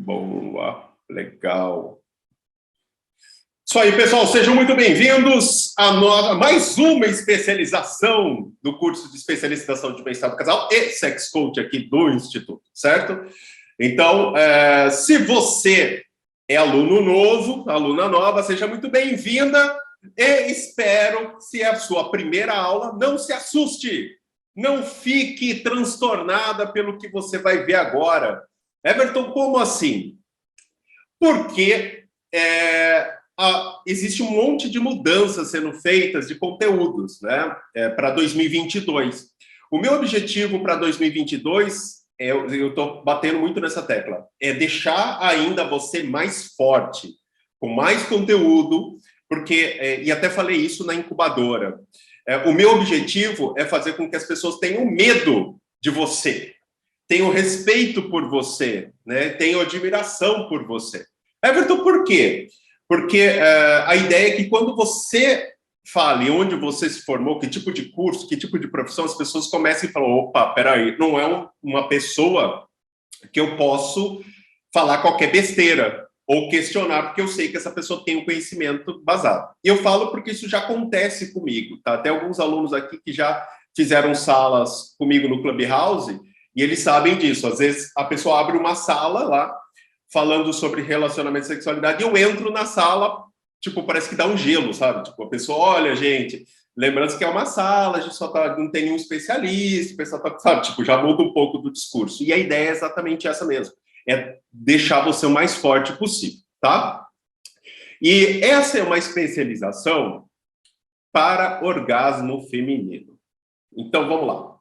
Boa, legal. Isso aí, pessoal, sejam muito bem-vindos a mais uma especialização do curso de especialização de bem-estar do casal e sex coach aqui do Instituto, certo? Então, se você é aluno novo, aluna nova, seja muito bem-vinda e espero, se é a sua primeira aula, não se assuste, não fique transtornada pelo que você vai ver agora. Everton, como assim? Porque existe um monte de mudanças sendo feitas de conteúdos, né, para 2022. O meu objetivo para 2022, eu estou batendo muito nessa tecla, é deixar ainda você mais forte, com mais conteúdo, porque, e até falei isso na incubadora, o meu objetivo é fazer com que as pessoas tenham medo de você, tenham respeito por você, né, tenham admiração por você. Everton, por quê? Porque a ideia é que quando você fale onde você se formou, que tipo de curso, que tipo de profissão, as pessoas comecem a falar, opa, peraí, não é uma pessoa que eu posso falar qualquer besteira ou questionar, porque eu sei que essa pessoa tem um conhecimento basado. E eu falo porque isso já acontece comigo, tá? Tem alguns alunos aqui que já fizeram salas comigo no Clubhouse e eles sabem disso. Às vezes a pessoa abre uma sala lá, falando sobre relacionamento e sexualidade, e eu entro na sala, tipo, parece que dá um gelo, sabe? Tipo, a pessoa, olha, gente, lembrando que é uma sala, a gente só não tem nenhum especialista, o pessoal tá, sabe? Tipo, já muda um pouco do discurso. E a ideia é exatamente essa mesmo, é deixar você o mais forte possível, tá? E essa é uma especialização para orgasmo feminino. Então, vamos lá.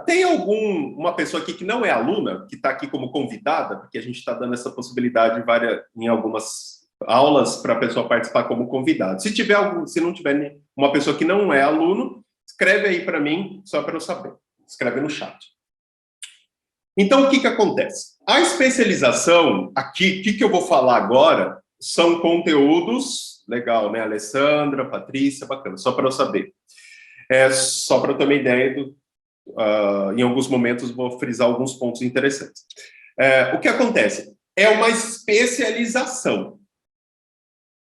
Tem uma pessoa aqui que não é aluna, que está aqui como convidada, porque a gente está dando essa possibilidade em algumas aulas para a pessoa participar como convidado. Se não tiver uma pessoa que não é aluno, escreve aí para mim, só para eu saber. Escreve no chat. Então, o que acontece? A especialização aqui, o que eu vou falar agora, são conteúdos, legal, né? Alessandra, Patrícia, bacana, só para eu saber. Só para eu ter uma ideia em alguns momentos vou frisar alguns pontos interessantes. O que acontece? É uma especialização,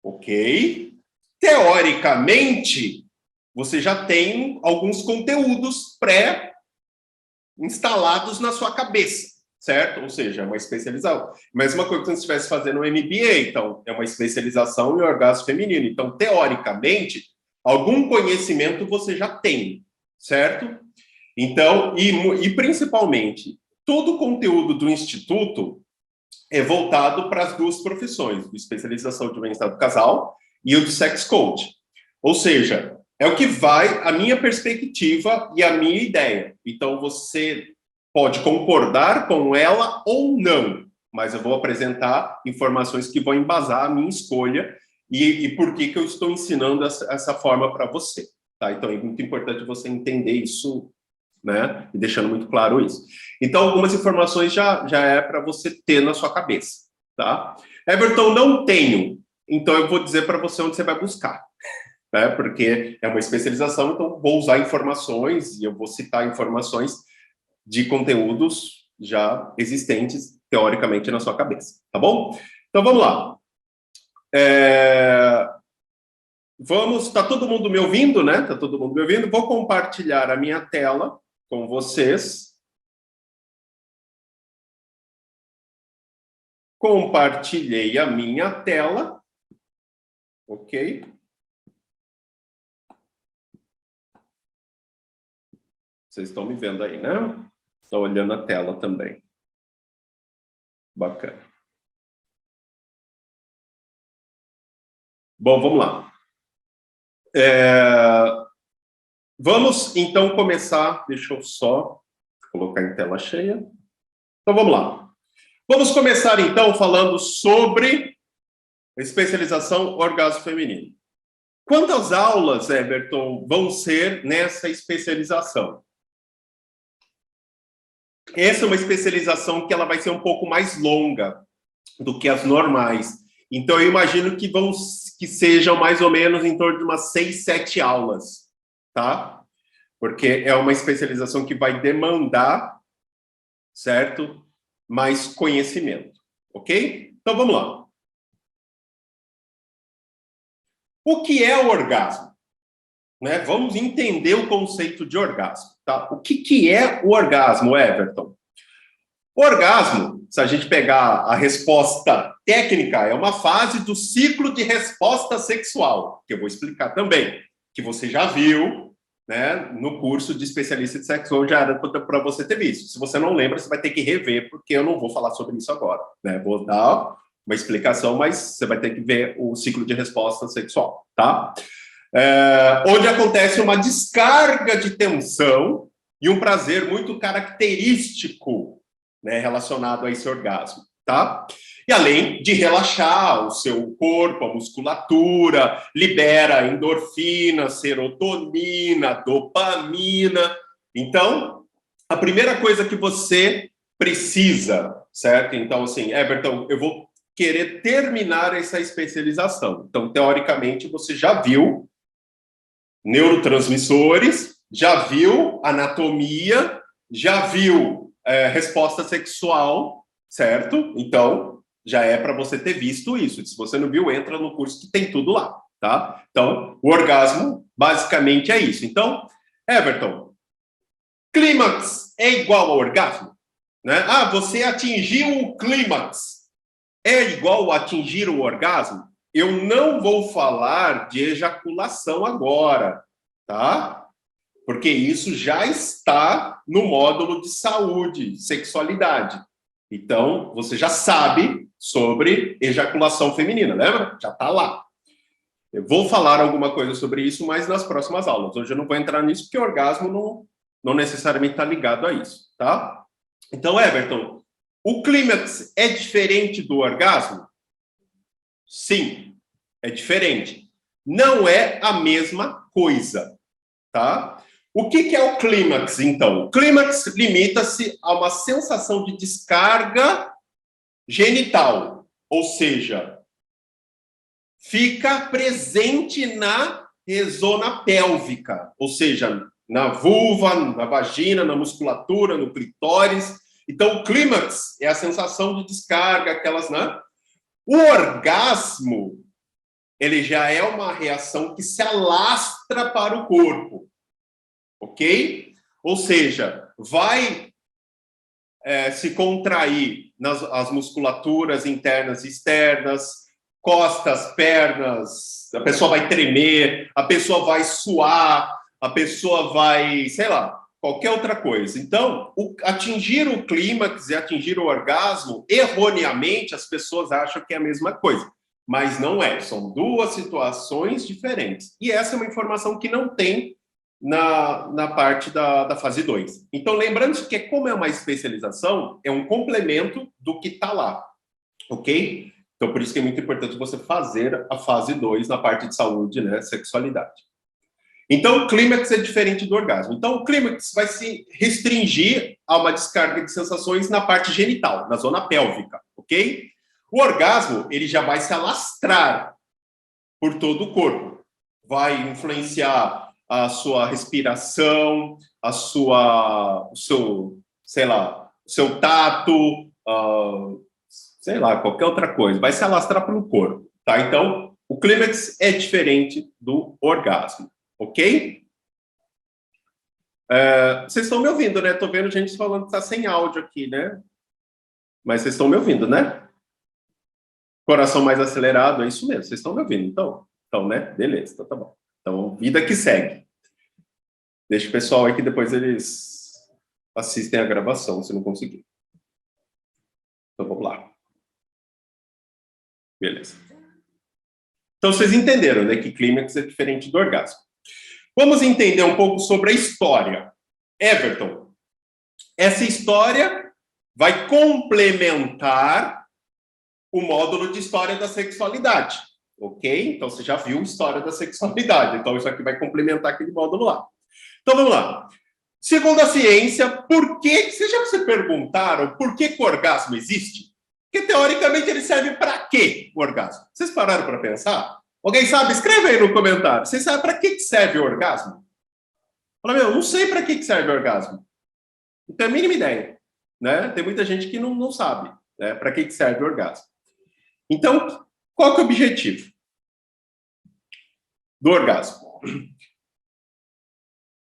ok? Teoricamente, você já tem alguns conteúdos pré-instalados na sua cabeça, certo? Ou seja, é uma especialização. Mesma coisa que você estivesse fazendo um MBA, então, é uma especialização em orgasmo feminino. Então, teoricamente, algum conhecimento você já tem, certo? Então, e principalmente, todo o conteúdo do Instituto é voltado para as duas profissões, de especialização de bem-estar do casal e o de sex coach. Ou seja, é o que vai a minha perspectiva e a minha ideia. Então, você pode concordar com ela ou não, mas eu vou apresentar informações que vão embasar a minha escolha e por que eu estou ensinando essa forma para você. Tá? Então, é muito importante você entender isso, né? E deixando muito claro isso. Então, algumas informações já é para você ter na sua cabeça, tá? Everton, não tenho. Então, eu vou dizer para você onde você vai buscar, né? Porque é uma especialização, então vou usar informações e eu vou citar informações de conteúdos já existentes, teoricamente, na sua cabeça, tá bom? Então, vamos lá. Tá todo mundo me ouvindo, né? Tá todo mundo me ouvindo? Vou compartilhar a minha tela com vocês. Compartilhei a minha tela. Ok? Vocês estão me vendo aí, né? Estão olhando a tela também. Bacana. Bom, vamos lá. Vamos, então, começar. Deixa eu só colocar em tela cheia. Então, vamos lá. Vamos começar, então, falando sobre a especialização orgasmo feminino. Quantas aulas, Everton, vão ser nessa especialização? Essa é uma especialização que ela vai ser um pouco mais longa do que as normais. Então, eu imagino que sejam mais ou menos em torno de umas 6, 7 aulas, tá? Porque é uma especialização que vai demandar, certo? Mais conhecimento, Ok? Então, vamos lá. O que é o orgasmo? Né? Vamos entender o conceito de orgasmo. Tá? O que é o orgasmo, Everton? O orgasmo, se a gente pegar a resposta técnica, é uma fase do ciclo de resposta sexual, que eu vou explicar também, que você já viu, né, no curso de especialista de sexo, já era para você ter visto. Se você não lembra, você vai ter que rever, porque eu não vou falar sobre isso agora. Né? Vou dar uma explicação, mas você vai ter que ver o ciclo de resposta sexual, tá? Onde acontece uma descarga de tensão e um prazer muito característico, né, relacionado a esse orgasmo, tá? E além de relaxar o seu corpo, a musculatura, libera endorfina, serotonina, dopamina. Então, a primeira coisa que você precisa, certo? Então, assim, Everton, eu vou querer terminar essa especialização. Então, teoricamente, você já viu neurotransmissores, já viu anatomia, já viu resposta sexual, certo? Então, já é para você ter visto isso. Se você não viu, entra no curso que tem tudo lá, tá? Então, o orgasmo, basicamente, é isso. Então, Everton, clímax é igual ao orgasmo? Né? Ah, você atingiu o clímax. É igual a atingir o orgasmo? Eu não vou falar de ejaculação agora, tá? Porque isso já está no módulo de saúde, sexualidade. Então, você já sabe sobre ejaculação feminina, lembra? Já está lá. Eu vou falar alguma coisa sobre isso, mas nas próximas aulas. Hoje eu não vou entrar nisso, porque o orgasmo não necessariamente está ligado a isso, tá? Então, Everton, o clímax é diferente do orgasmo? Sim, é diferente. Não é a mesma coisa, tá? O que é o clímax, então? O clímax limita-se a uma sensação de descarga genital, ou seja, fica presente na zona pélvica, ou seja, na vulva, na vagina, na musculatura, no clitóris. Então, o clímax é a sensação de descarga, aquelas, né? O orgasmo, ele já é uma reação que se alastra para o corpo, ok? Ou seja, vai se contrair as musculaturas internas e externas, costas, pernas, a pessoa vai tremer, a pessoa vai suar, a pessoa vai, sei lá, qualquer outra coisa. Então, atingir o clímax e atingir o orgasmo, erroneamente, as pessoas acham que é a mesma coisa. Mas não é, são duas situações diferentes. E essa é uma informação que não tem na parte da fase 2. Então, lembrando que como é uma especialização, é um complemento do que está lá, ok? Então, por isso que é muito importante você fazer a fase 2 na parte de saúde, né, sexualidade. Então, o clímax é diferente do orgasmo. Então, o clímax vai se restringir a uma descarga de sensações na parte genital, na zona pélvica, ok? O orgasmo, ele já vai se alastrar por todo o corpo. Vai influenciar a sua respiração, o seu, sei lá, o seu tato, sei lá, qualquer outra coisa. Vai se alastrar pelo corpo, tá? Então, o clímax é diferente do orgasmo, ok? Vocês estão me ouvindo, né? Estou vendo gente falando que está sem áudio aqui, né? Mas vocês estão me ouvindo, né? Coração mais acelerado, é isso mesmo. Vocês estão me ouvindo, então? Então, né? Beleza, então tá bom. Então, vida que segue. Deixa o pessoal aí que depois eles assistem a gravação, se não conseguir. Então, vamos lá. Beleza. Então, vocês entenderam, né, que clímax é diferente do orgasmo. Vamos entender um pouco sobre a história. Everton, essa história vai complementar o módulo de história da sexualidade, ok? Então, você já viu história da sexualidade, então isso aqui vai complementar aquele módulo lá. Então, vamos lá. Segundo a ciência, vocês já se perguntaram por que o orgasmo existe? Porque, teoricamente, ele serve para quê, o orgasmo? Vocês pararam para pensar? Alguém sabe? Escreve aí no comentário. Vocês sabem para que serve o orgasmo? Fala, não sei para que serve o orgasmo. Não tenho a mínima ideia. Né? Tem muita gente que não sabe. né? Para que serve o orgasmo? Então, qual que é o objetivo do orgasmo?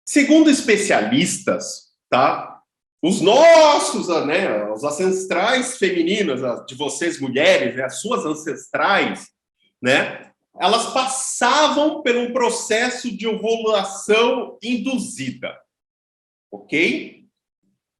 Segundo especialistas, tá? Os nossos, né, os ancestrais femininos, de vocês mulheres, né, as suas ancestrais, né, elas passavam por um processo de ovulação induzida, ok?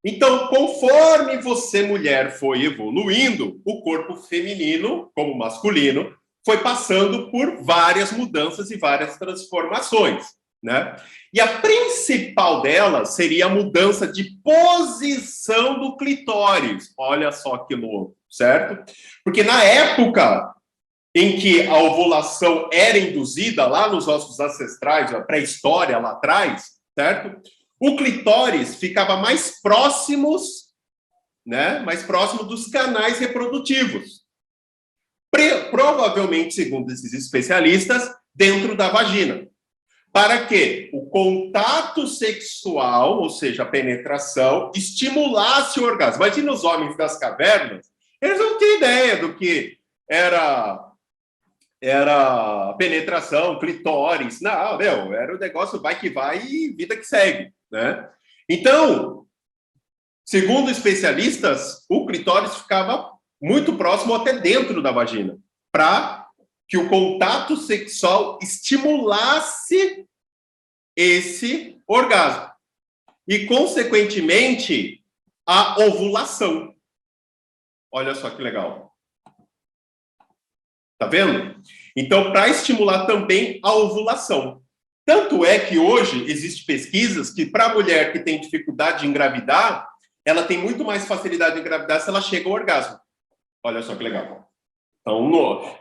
Então, conforme você, mulher, foi evoluindo, o corpo feminino, como masculino, foi passando por várias mudanças e várias transformações, né? E a principal delas seria a mudança de posição do clitóris. Olha só que louco, certo? Porque na época em que a ovulação era induzida, lá nos nossos ancestrais, a pré-história lá atrás, certo? O clitóris ficava mais próximos, né? Mais próximo dos canais reprodutivos. Provavelmente, segundo esses especialistas, dentro da vagina. Para que o contato sexual, ou seja, a penetração, estimulasse o orgasmo. Imagina os homens das cavernas, eles não tinham ideia do que era penetração, clitóris. Não, meu, era o negócio vai que vai e vida que segue, né? Então, segundo especialistas, o clitóris ficava muito próximo, até dentro da vagina, para que o contato sexual estimulasse esse orgasmo. E, consequentemente, a ovulação. Olha só que legal. Tá vendo? Então, para estimular também a ovulação. Tanto é que hoje existem pesquisas que, para a mulher que tem dificuldade de engravidar, ela tem muito mais facilidade de engravidar se ela chega ao orgasmo. Olha só que legal. Então,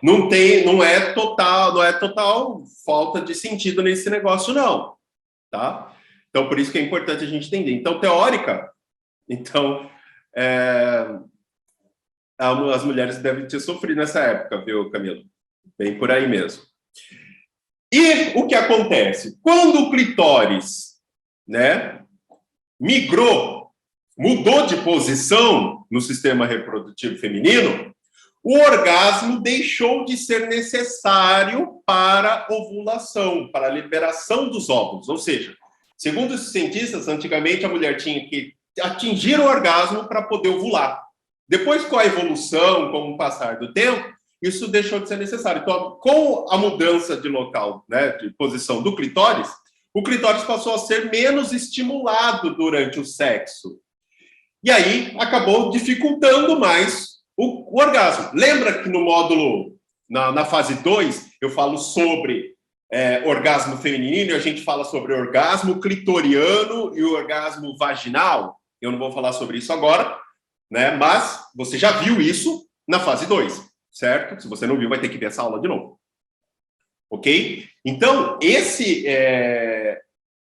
não é total falta de sentido nesse negócio, não. Tá? Então, por isso que é importante a gente entender. Então, teórica, as mulheres devem ter sofrido nessa época, viu, Camilo? Bem por aí mesmo. E o que acontece? Quando o clitóris, né, mudou de posição no sistema reprodutivo feminino, o orgasmo deixou de ser necessário para ovulação, para a liberação dos óvulos. Ou seja, segundo os cientistas, antigamente a mulher tinha que atingir o orgasmo para poder ovular. Depois, com a evolução, com o passar do tempo, isso deixou de ser necessário. Então, com a mudança de local, né, de posição do clitóris, o clitóris passou a ser menos estimulado durante o sexo. E aí, acabou dificultando mais o orgasmo. Lembra que no módulo, na fase 2, eu falo sobre orgasmo feminino, e a gente fala sobre orgasmo clitoriano e o orgasmo vaginal? Eu não vou falar sobre isso agora, né? Mas você já viu isso na fase 2, certo? Se você não viu, vai ter que ver essa aula de novo. Ok? Então,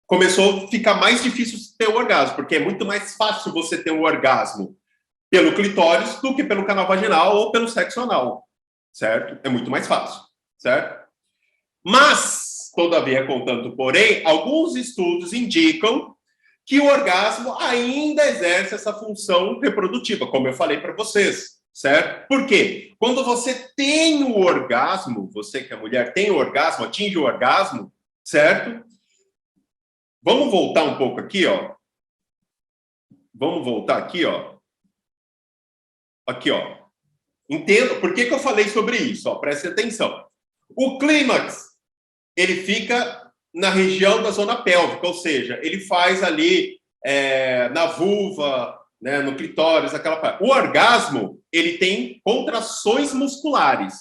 começou a ficar mais difícil ter o orgasmo, porque é muito mais fácil você ter um orgasmo pelo clitóris do que pelo canal vaginal ou pelo sexo anal, certo? É muito mais fácil, certo? Mas, todavia, contanto, porém, alguns estudos indicam que o orgasmo ainda exerce essa função reprodutiva, como eu falei para vocês, certo? Por quê? Quando você tem o orgasmo, você que é mulher tem o orgasmo, atinge o orgasmo, certo? Vamos voltar um pouco aqui, ó. Vamos voltar aqui, ó. Aqui, ó. Entendo por que eu falei sobre isso, ó. Preste atenção. O clímax, ele fica na região da zona pélvica, ou seja, ele faz ali na vulva, né, no clitóris, aquela parte. O orgasmo, ele tem contrações musculares,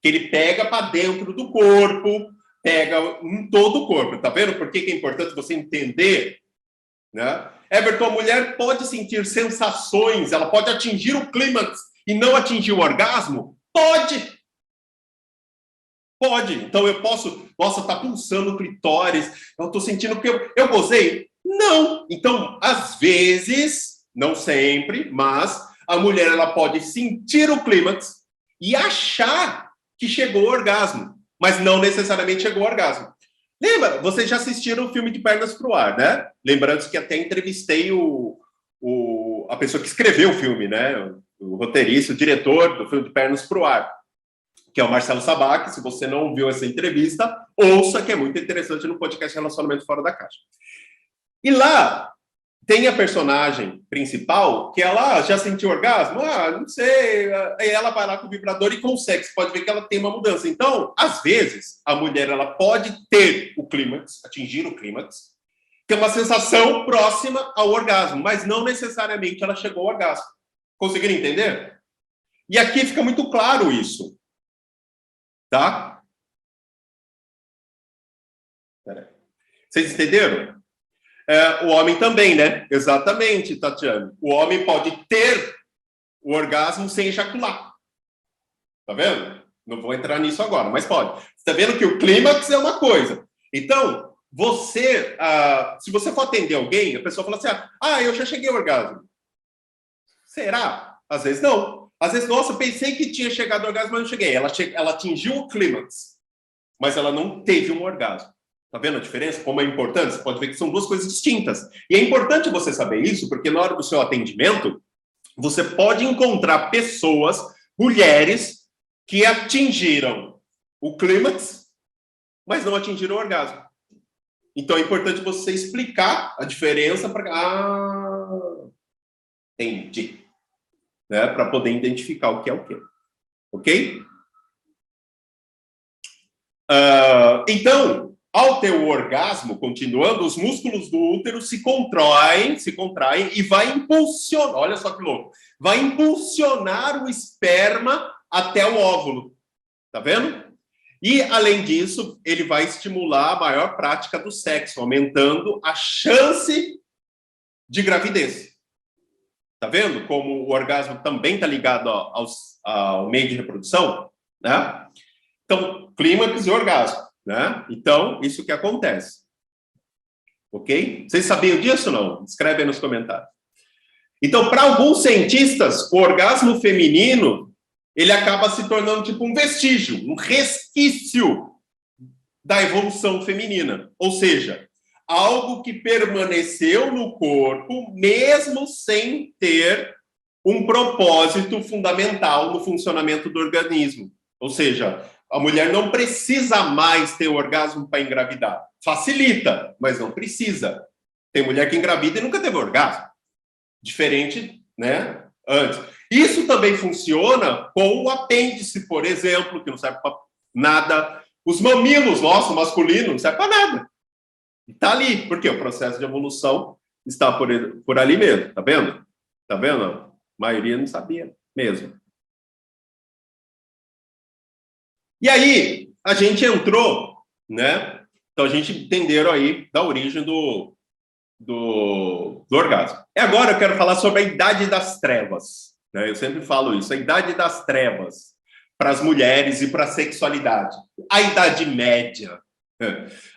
que ele pega para dentro do corpo, pega em todo o corpo. Tá vendo por que é importante você entender, né? Everton, a mulher pode sentir sensações, ela pode atingir o clímax e não atingir o orgasmo? Pode! Pode. Então eu posso, nossa, tá pulsando o clitóris, eu estou sentindo que eu gozei? Não. Então, às vezes, não sempre, mas a mulher ela pode sentir o clímax e achar que chegou ao orgasmo, mas não necessariamente chegou ao orgasmo. Lembra? Vocês já assistiram o filme de Pernas pro Ar, né? Lembrando que até entrevistei a pessoa que escreveu o filme, né? o roteirista, o diretor do filme De Pernas pro Ar, que é o Marcelo Sabac. Se você não viu essa entrevista, ouça, que é muito interessante, no podcast Relacionamento Fora da Caixa. E lá tem a personagem principal, que ela já sentiu orgasmo? Não sei. Aí ela vai lá com o vibrador e consegue. Você pode ver que ela tem uma mudança. Então, às vezes, a mulher ela pode ter o clímax, atingir o clímax, ter uma sensação próxima ao orgasmo, mas não necessariamente ela chegou ao orgasmo. Conseguiram entender? E aqui fica muito claro isso. Tá? Peraí. Vocês entenderam? O homem também, né? Exatamente, Tatiana. O homem pode ter o orgasmo sem ejacular. Tá vendo? Não vou entrar nisso agora, mas pode. Você tá vendo que o clímax é uma coisa. Então, você, se você for atender alguém, a pessoa fala assim, eu já cheguei ao orgasmo. Será? Às vezes não. Às vezes, nossa, pensei que tinha chegado ao orgasmo, mas não cheguei. Ela atingiu o clímax, mas ela não teve um orgasmo. Tá vendo a diferença? Como é importante? Você pode ver que são duas coisas distintas. E é importante você saber isso, porque na hora do seu atendimento, você pode encontrar pessoas, mulheres, que atingiram o clímax, mas não atingiram o orgasmo. Então é importante você explicar a diferença para... entendi. Né? Para poder identificar o que é o quê. Ok? Então, ao ter o orgasmo, continuando, os músculos do útero se contraem e vai impulsionar, olha só que louco, vai impulsionar o esperma até o óvulo. Tá vendo? E, além disso, ele vai estimular a maior prática do sexo, aumentando a chance de gravidez. Tá vendo como o orgasmo também está ligado ao meio de reprodução? Né? Então, clímax e orgasmo. Né? Então, isso que acontece. Ok? Vocês sabiam disso ou não? Escreve aí nos comentários. Então, para alguns cientistas, o orgasmo feminino, ele acaba se tornando tipo um vestígio, um resquício da evolução feminina. Ou seja, algo que permaneceu no corpo, mesmo sem ter um propósito fundamental no funcionamento do organismo. Ou seja, a mulher não precisa mais ter o orgasmo para engravidar. Facilita, mas não precisa. Tem mulher que engravida e nunca teve orgasmo. Diferente, né? Antes. Isso também funciona com o apêndice, por exemplo, que não serve para nada. Os mamilos, nosso masculino, não serve para nada. Está ali, porque o processo de evolução está por ali mesmo. Tá vendo? Tá vendo? A maioria não sabia mesmo. E aí, a gente entrou, né? Então, a gente entenderam aí da origem do orgasmo. E agora eu quero falar sobre a idade das trevas. Né? Eu sempre falo isso, a idade das trevas para as mulheres e para a sexualidade. A Idade Média.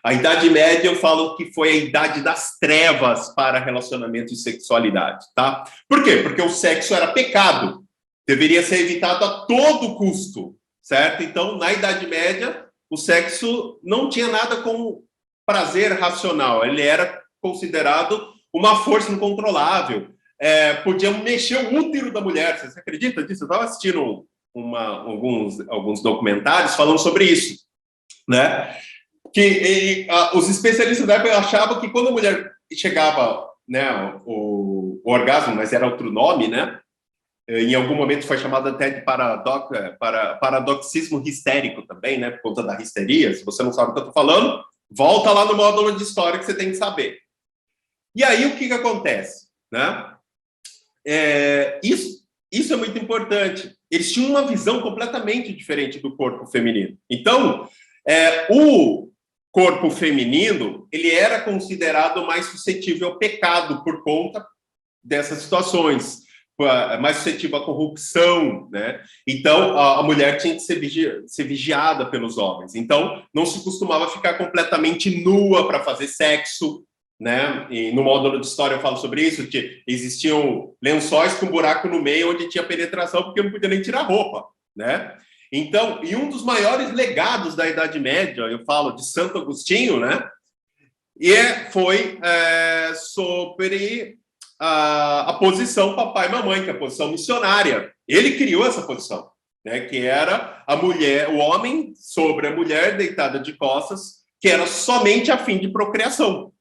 A Idade Média eu falo que foi a idade das trevas para relacionamento e sexualidade, tá? Por quê? Porque o sexo era pecado. Deveria ser evitado a todo custo. Certo? Então, na Idade Média, o sexo não tinha nada com prazer racional. Ele era considerado uma força incontrolável. Podia mexer o útero da mulher. Você acredita disso? Eu estava assistindo alguns documentários falando sobre isso. Né? Os especialistas da época achavam que quando a mulher chegava, né, o orgasmo, mas era outro nome, né? Em algum momento foi chamado até de paradoxismo histérico também, né? Por conta da histeria. Se você não sabe o que eu estou falando, volta lá no módulo de história que você tem que saber. E aí, o que acontece? Né? Isso é muito importante. Eles tinham uma visão completamente diferente do corpo feminino. Então, o corpo feminino, ele era considerado mais suscetível ao pecado por conta dessas situações. Mais suscetível à corrupção, né? Então, a mulher tinha que ser vigiada pelos homens. Então, não se costumava ficar completamente nua para fazer sexo, né? E no módulo de história eu falo sobre isso, que existiam lençóis com buraco no meio onde tinha penetração, porque não podia nem tirar roupa, né? Então, e um dos maiores legados da Idade Média, eu falo de Santo Agostinho, né? Foi sobre a posição papai e mamãe, que é a posição missionária. Ele criou essa posição, né, que era a mulher, o homem sobre a mulher deitada de costas, que era somente a fim de procriação,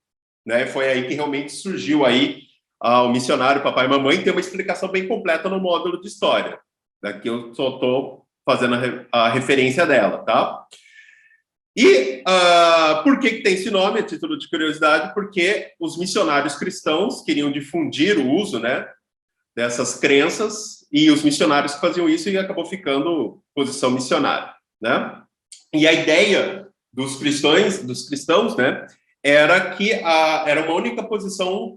né? Foi aí que realmente surgiu aí o missionário papai e mamãe. Tem uma explicação bem completa no módulo de história, né, que eu só estou fazendo a referência dela, tá? E por que tem esse nome, a título de curiosidade? Porque os missionários cristãos queriam difundir o uso, né, dessas crenças, e os missionários faziam isso e acabou ficando posição missionária, né? E a ideia dos cristãos, né, era que era uma única posição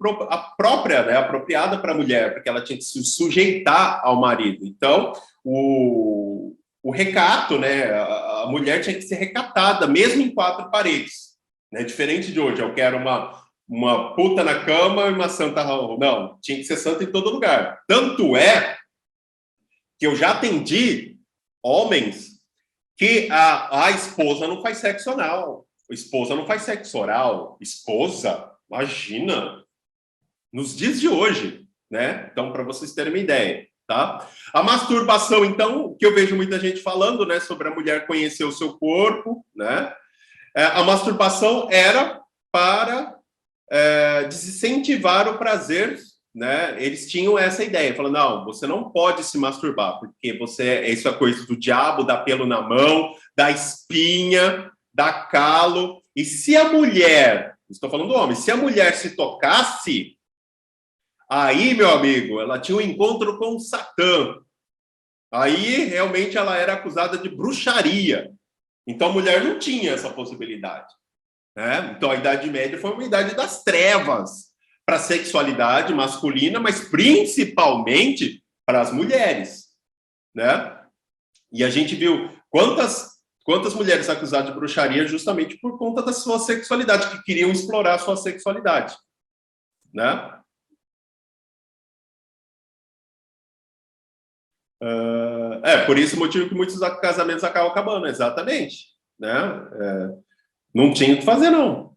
própria, né, apropriada para a mulher, porque ela tinha que se sujeitar ao marido. Então, o recato, né, a mulher tinha que ser recatada, mesmo em quatro paredes, né, diferente de hoje. Eu quero uma puta na cama e uma santa. Não, tinha que ser santa em todo lugar. Tanto é que eu já atendi homens que a esposa não faz sexo anal, a esposa não faz sexo oral, esposa, imagina, nos dias de hoje, né? Então, para vocês terem uma ideia, tá? A masturbação, então, que eu vejo muita gente falando, né, sobre a mulher conhecer o seu corpo, né? A masturbação era para desincentivar o prazer, né? Eles tinham essa ideia, falando, não, você não pode se masturbar, porque isso é coisa do diabo, dá pelo na mão, dá espinha, dá calo, e se a mulher, estou falando do homem, se a mulher se tocasse, aí, meu amigo, ela tinha um encontro com Satã, aí realmente ela era acusada de bruxaria, então a mulher não tinha essa possibilidade, né? Então a Idade Média foi uma idade das trevas, para a sexualidade masculina, mas principalmente para as mulheres, né? E a gente viu quantas mulheres acusadas de bruxaria justamente por conta da sua sexualidade, que queriam explorar a sua sexualidade, né? Por esse motivo que muitos casamentos acabam acabando, exatamente, né? Não tinha o que fazer, não.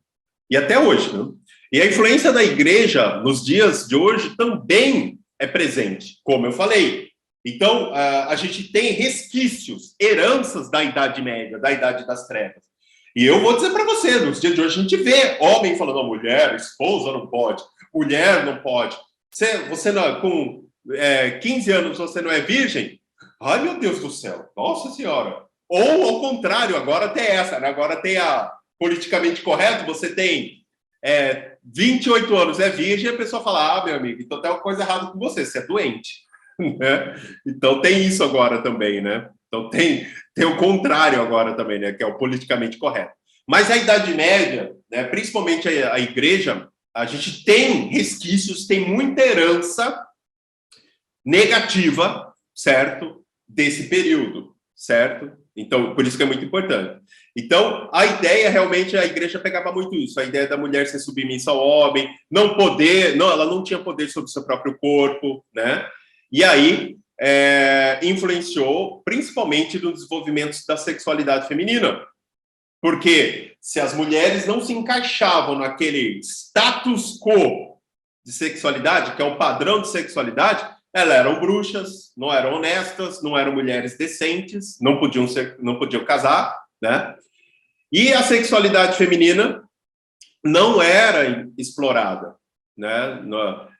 E até hoje, né? E a influência da igreja nos dias de hoje também é presente, como eu falei. Então, a gente tem resquícios, heranças da Idade Média, da Idade das Trevas. E eu vou dizer para você, nos dias de hoje a gente vê homem falando, mulher, esposa não pode, mulher não pode. Você não, com 15 anos você não é virgem? Ai, meu Deus do céu, nossa senhora. Ou, ao contrário, agora tem essa, né? Agora tem a politicamente correto, você tem 28 anos, é virgem, a pessoa fala, meu amigo, então tem uma coisa errada com você é doente. Né? Então tem isso agora também, né? Então tem o contrário agora também, né? Que é o politicamente correto. Mas a Idade Média, né, principalmente a igreja, a gente tem resquícios, tem muita herança negativa, certo? Desse período, certo? Então, por isso que é muito importante. Então, a ideia, realmente, a igreja pegava muito isso, a ideia da mulher ser submissa ao homem, ela não tinha poder sobre o seu próprio corpo, né? E aí, influenciou, principalmente, no desenvolvimento da sexualidade feminina. Porque se as mulheres não se encaixavam naquele status quo de sexualidade, que é o padrão de sexualidade, elas eram bruxas, não eram honestas, não eram mulheres decentes, não podiam casar, né? E a sexualidade feminina não era explorada, né?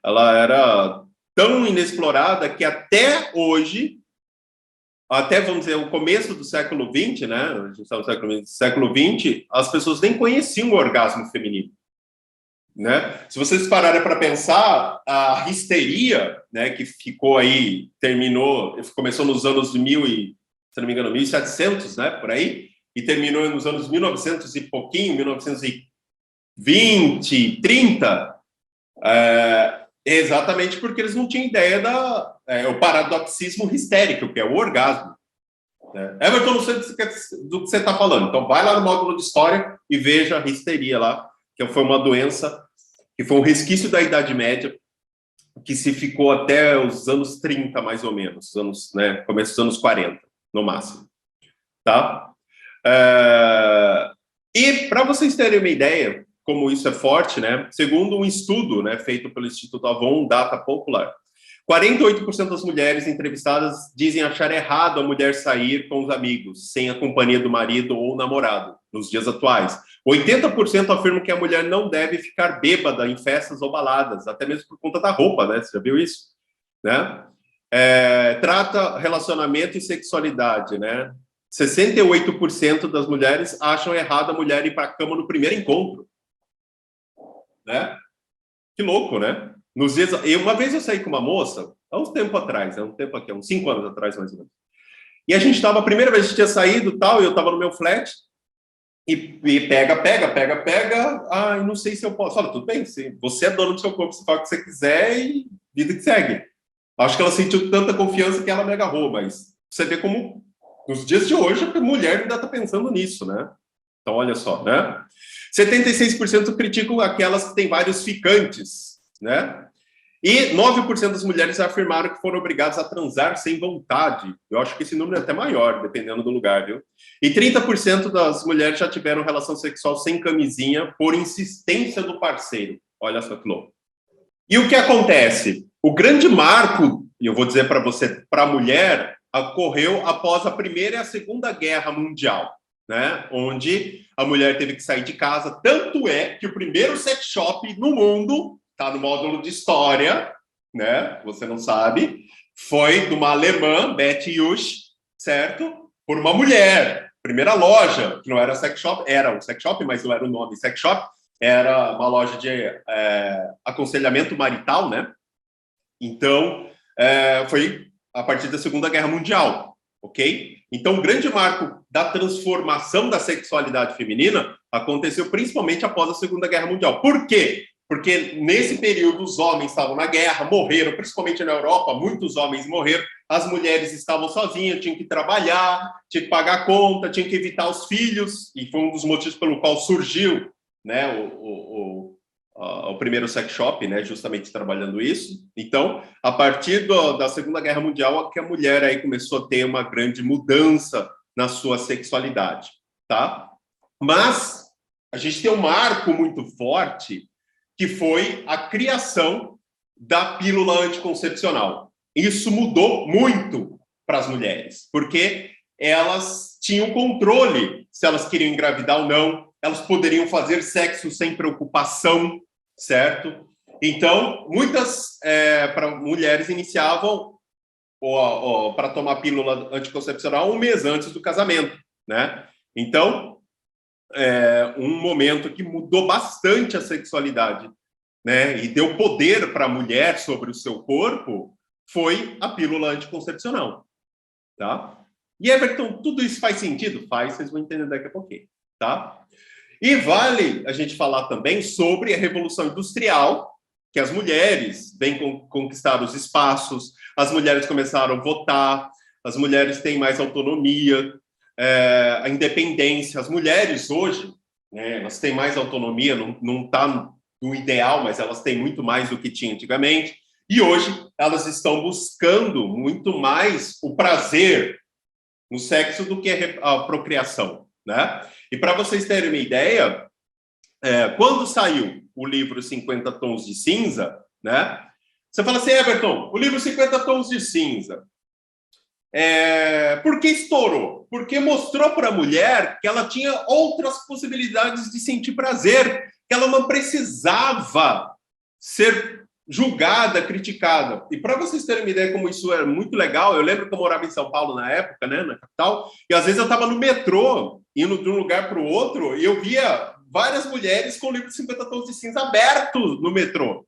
Ela era tão inexplorada que até hoje, até, vamos dizer, o começo do século XX, né? A gente está no século XX, as pessoas nem conheciam o orgasmo feminino. Né? Se vocês pararem para pensar, a histeria, né, que ficou aí, começou nos anos de se não me engano, 1700, né, por aí, e terminou nos anos 1900 e pouquinho, 1920, 30, exatamente porque eles não tinham ideia o paradoxismo histérico, que é o orgasmo. Né? Everton, não sei do que você está falando, então vai lá no módulo de história e veja a histeria lá, que foi uma doença que foi um resquício da Idade Média, que se ficou até os anos 30, mais ou menos, começo dos anos 40, no máximo. Tá? E, para vocês terem uma ideia, como isso é forte, né? Segundo um estudo, né, feito pelo Instituto Avon Data Popular, 48% das mulheres entrevistadas dizem achar errado a mulher sair com os amigos, sem a companhia do marido ou namorado, nos dias atuais. 80% afirmam que a mulher não deve ficar bêbada em festas ou baladas, até mesmo por conta da roupa, né? Você já viu isso? Né? Trata relacionamento e sexualidade, né? 68% das mulheres acham errado a mulher ir para a cama no primeiro encontro, né? Que louco, né? Nos dias, uma vez eu saí com uma moça, há uns tempo atrás, uns 5 anos atrás, mais ou menos. E a gente estava, a primeira vez que tinha saído tal, e eu estava no meu flat, e pega. Ah, não sei se eu posso. Fala, tudo bem, você é dono do seu corpo, você faz o que você quiser e vida que segue. Acho que ela sentiu tanta confiança que ela me agarrou, mas você vê como, nos dias de hoje, a mulher ainda está pensando nisso, né? Então, olha só, né? 76% criticam aquelas que têm vários ficantes, né? E 9% das mulheres afirmaram que foram obrigadas a transar sem vontade. Eu acho que esse número é até maior, dependendo do lugar, viu? E 30% das mulheres já tiveram relação sexual sem camisinha por insistência do parceiro. Olha só que louco. E o que acontece? O grande marco, e eu vou dizer para você, para a mulher, ocorreu após a Primeira e a Segunda Guerra Mundial, né? Onde a mulher teve que sair de casa. Tanto é que o primeiro sex shop no mundo, está no módulo de história, né? Você não sabe, foi de uma alemã, Betty Usch, certo? Por uma mulher. Primeira loja, que não era sex shop, era um sex shop, mas não era o nome sex shop, era uma loja de aconselhamento marital, né? Então, foi a partir da Segunda Guerra Mundial, ok? Então, o grande marco da transformação da sexualidade feminina aconteceu principalmente após a Segunda Guerra Mundial. Por quê? Porque nesse período os homens estavam na guerra, morreram, principalmente na Europa, muitos homens morreram, as mulheres estavam sozinhas, tinham que trabalhar, tinham que pagar a conta, tinham que evitar os filhos, e foi um dos motivos pelo qual surgiu, né, o primeiro sex shop, né, justamente trabalhando isso. Então, a partir da Segunda Guerra Mundial, que a mulher aí começou a ter uma grande mudança na sua sexualidade, tá? Mas a gente tem um marco muito forte, que foi a criação da pílula anticoncepcional. Isso mudou muito para as mulheres, porque elas tinham controle se elas queriam engravidar ou não, elas poderiam fazer sexo sem preocupação, certo? Então, muitas mulheres iniciavam para tomar pílula anticoncepcional um mês antes do casamento, né? Então, um momento que mudou bastante a sexualidade, né? E deu poder para a mulher sobre o seu corpo, foi a pílula anticoncepcional, tá? E, Everton, tudo isso faz sentido? Faz, vocês vão entender daqui a pouquinho, tá? E vale a gente falar também sobre a Revolução Industrial, que as mulheres vêm conquistar os espaços, as mulheres começaram a votar, as mulheres têm mais autonomia, a independência. As mulheres hoje, né, elas têm mais autonomia, não está no ideal, mas elas têm muito mais do que tinha antigamente. E hoje elas estão buscando muito mais o prazer no sexo do que a procriação, né? E para vocês terem uma ideia, quando saiu o livro 50 Tons de Cinza, né? Você fala assim, Everton, o livro 50 Tons de Cinza, por que estourou? Porque mostrou para a mulher que ela tinha outras possibilidades de sentir prazer, que ela não precisava ser julgada, criticada. E para vocês terem uma ideia como isso é muito legal, eu lembro que eu morava em São Paulo na época, né, na capital, e às vezes eu estava no metrô, indo de um lugar para o outro, e eu via várias mulheres com o livro 50 Tons de Cinza aberto no metrô.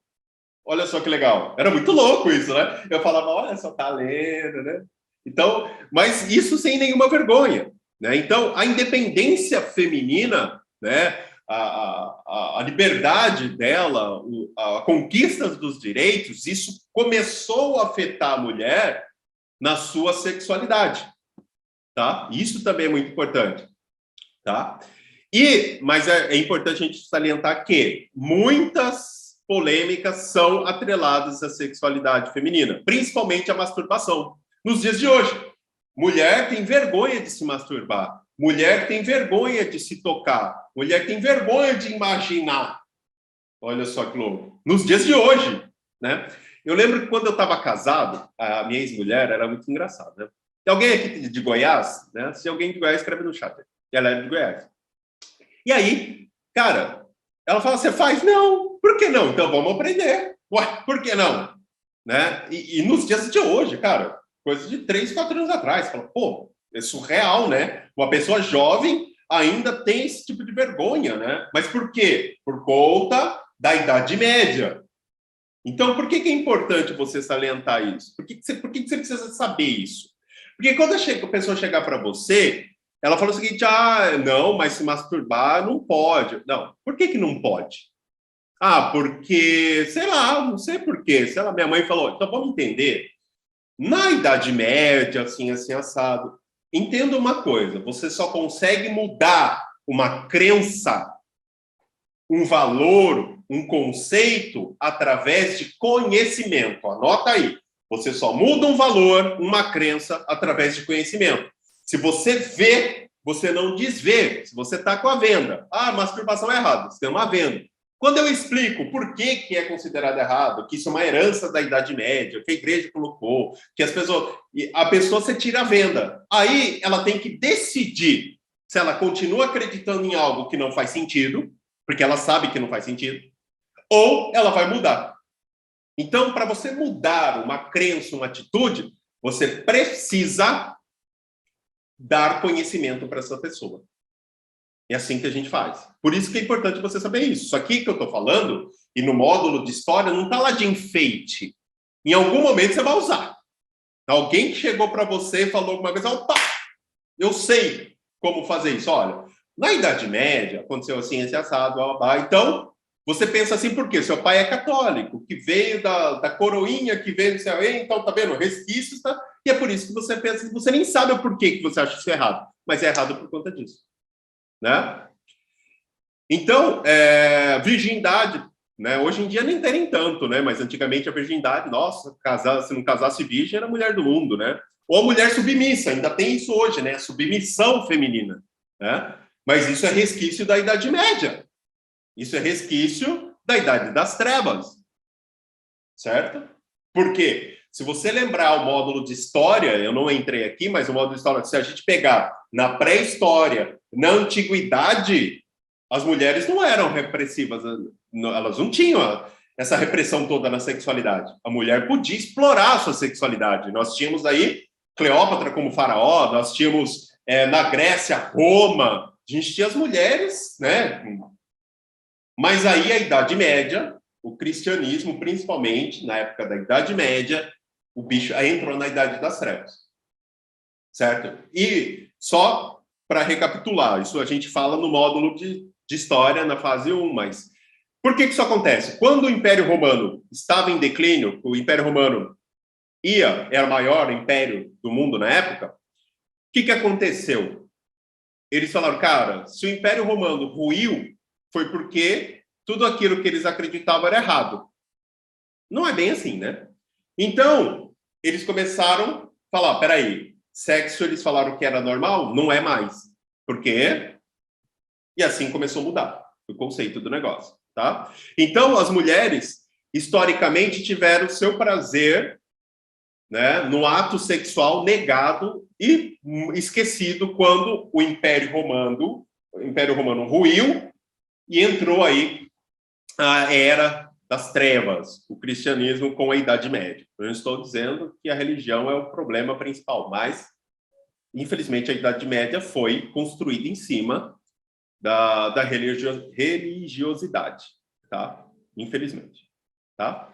Olha só que legal. Era muito louco isso, né? Eu falava, olha só, tá lendo, né? Então, mas isso sem nenhuma vergonha, né? Então, a independência feminina, né? A liberdade dela, a conquista dos direitos, isso começou a afetar a mulher na sua sexualidade, tá? Isso também é muito importante, tá? Mas é importante a gente salientar que muitas polêmicas são atreladas à sexualidade feminina, principalmente a masturbação. Nos dias de hoje, mulher tem vergonha de se masturbar. Mulher tem vergonha de se tocar. Mulher tem vergonha de imaginar. Olha só que louco. Nos dias de hoje, né? Eu lembro que quando eu estava casado, a minha ex-mulher era muito engraçada, né? Tem alguém aqui de Goiás, né? Se alguém de Goiás, escreve no chat. Ela é de Goiás. E aí, cara, ela fala, você faz? Não. Por que não? Então vamos aprender. Ué, por que não? Né? E nos dias de hoje, cara, coisa de 3, 4 anos atrás, fala, pô, é surreal, né? Uma pessoa jovem ainda tem esse tipo de vergonha, né? Mas por quê? Por conta da Idade Média. Então, por que é importante você salientar isso? Por que você precisa saber isso? Porque quando a pessoa chegar para você, ela fala o seguinte, não, mas se masturbar não pode. Não, por que não pode? Porque, sei lá, não sei por quê. Sei lá, minha mãe falou, então vamos entender. Na Idade Média, assim, assado, entenda uma coisa, você só consegue mudar uma crença, um valor, um conceito, através de conhecimento. Anota aí. Você só muda um valor, uma crença, através de conhecimento. Se você vê, você não desvê. Se você está com a venda. Masturbação é errado. Você tem uma venda. Quando eu explico por que é considerado errado, que isso é uma herança da Idade Média, que a igreja colocou, que a pessoa se tira a venda. Aí ela tem que decidir se ela continua acreditando em algo que não faz sentido, porque ela sabe que não faz sentido, ou ela vai mudar. Então, para você mudar uma crença, uma atitude, você precisa dar conhecimento para essa pessoa. É assim que a gente faz. Por isso que é importante você saber isso. Isso aqui que eu estou falando, e no módulo de história, não está lá de enfeite. Em algum momento você vai usar. Alguém que chegou para você e falou alguma coisa, opa, eu sei como fazer isso. Olha, na Idade Média, aconteceu assim, esse assado, então, você pensa assim, por quê? Seu pai é católico, que veio da coroinha, que veio do céu, então, tá vendo? Resquícios, tá? E é por isso que você pensa, você nem sabe o porquê que você acha isso errado, mas é errado por conta disso. Né? Então, virgindade, né? Hoje em dia nem tem tanto, né? Mas antigamente a virgindade, nossa, se não casasse virgem era mulher do mundo, né? Ou a mulher submissa, ainda tem isso hoje, né? Submissão feminina, né? Mas isso é resquício da Idade Média. Isso é resquício da Idade das Trevas, certo? Por quê? Se você lembrar o módulo de história, eu não entrei aqui, mas o módulo de história, se a gente pegar na pré-história, na antiguidade, as mulheres não eram repressivas, elas não tinham essa repressão toda na sexualidade. A mulher podia explorar a sua sexualidade. Nós tínhamos aí Cleópatra como faraó, nós tínhamos na Grécia, Roma, a gente tinha as mulheres, né? Mas aí a Idade Média, o cristianismo, principalmente na época da Idade Média, o bicho entrou na Idade das Trevas, certo? E só para recapitular, isso a gente fala no módulo de história na fase 1, mas por que isso acontece? Quando o Império Romano estava em declínio, o Império Romano era o maior império do mundo na época, o que aconteceu? Eles falaram, cara, se o Império Romano ruiu, foi porque tudo aquilo que eles acreditavam era errado. Não é bem assim, né? Então, eles começaram a falar, peraí, sexo eles falaram que era normal? Não é mais. Por quê? E assim começou a mudar o conceito do negócio, tá? Então, as mulheres, historicamente, tiveram o seu prazer, né, no ato sexual negado e esquecido quando o Império Romano ruiu e entrou aí a Era das Trevas, o cristianismo com a Idade Média. Eu não estou dizendo que a religião é o problema principal, mas, infelizmente, a Idade Média foi construída em cima da religiosidade, tá? Infelizmente, tá?